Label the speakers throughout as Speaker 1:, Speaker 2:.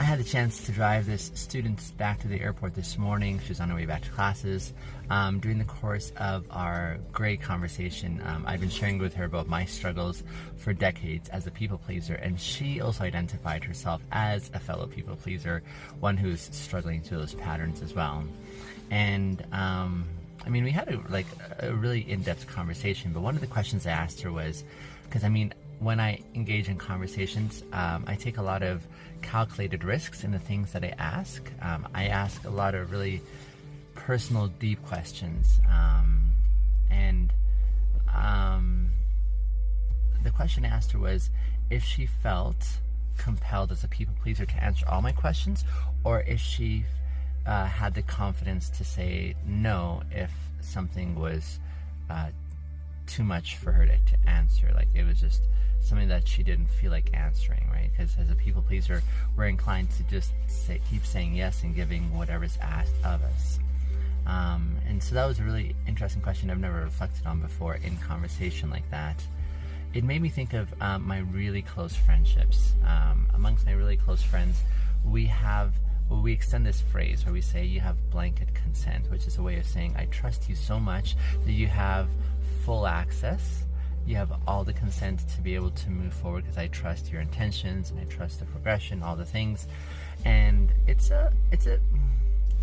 Speaker 1: I had the chance to drive this student back to the airport this morning. She was on her way back to classes. During the course of our great conversation, I've been sharing with her about my struggles for decades as a people pleaser, and she also identified herself as a fellow people pleaser, one who's struggling through those patterns as well. And I mean, we had a really in-depth conversation, but one of the questions I asked her was, because I mean, when I engage in conversations, I take a lot of calculated risks in the things that I ask. I ask a lot of really personal, deep questions. And the question I asked her was if she felt compelled as a people pleaser to answer all my questions, or if she had the confidence to say no if something was too much for her to answer. Like it was just something that she didn't feel like answering, right? Because as a people pleaser, we're inclined to just keep saying yes and giving whatever's asked of us. And so that was a really interesting question I've never reflected on before in conversation like that. It made me think of my really close friendships. Amongst my really close friends, we extend this phrase where we say you have blanket consent, which is a way of saying I trust you so much that you have full access. You have all the consent to be able to move forward because I trust your intentions and I trust the progression, all the things. And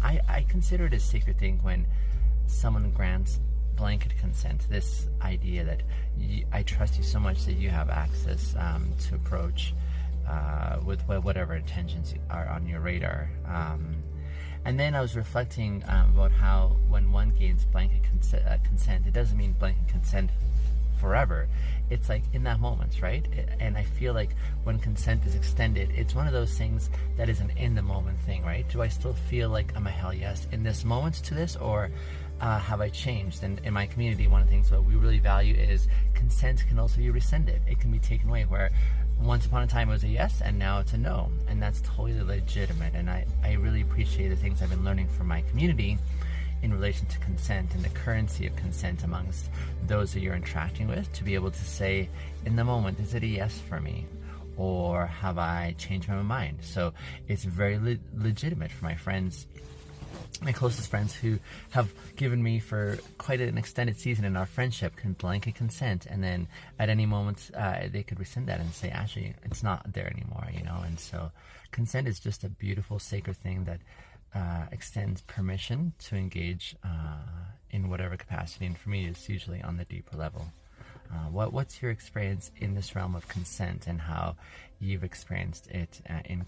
Speaker 1: I consider it a sacred thing when someone grants blanket consent, this idea that I trust you so much that you have access to approach with whatever intentions are on your radar. And then I was reflecting about how when one gains blanket consent, it doesn't mean blanket consent forever. It's like in that moment, right? And I feel like when consent is extended, it's one of those things that is an in the moment thing, right? Do I still feel like I'm a hell yes in this moment to this, or have I changed? And in my community, one of the things that we really value is consent can also be rescinded. It can be taken away, where once upon a time it was a yes and now it's a no, and that's totally legitimate. And I really appreciate the things I've been learning from my community in relation to consent and the currency of consent amongst those that you're interacting with, to be able to say in the moment, is it a yes for me, or have I changed my mind? So it's very legitimate for my friends, my closest friends, who have given me for quite an extended season in our friendship, can blanket consent, and then at any moment they could rescind that and say, actually, it's not there anymore, you know. And so consent is just a beautiful, sacred thing that extends permission to engage in whatever capacity, and for me it's usually on the deeper level. What's your experience in this realm of consent, and how you've experienced it in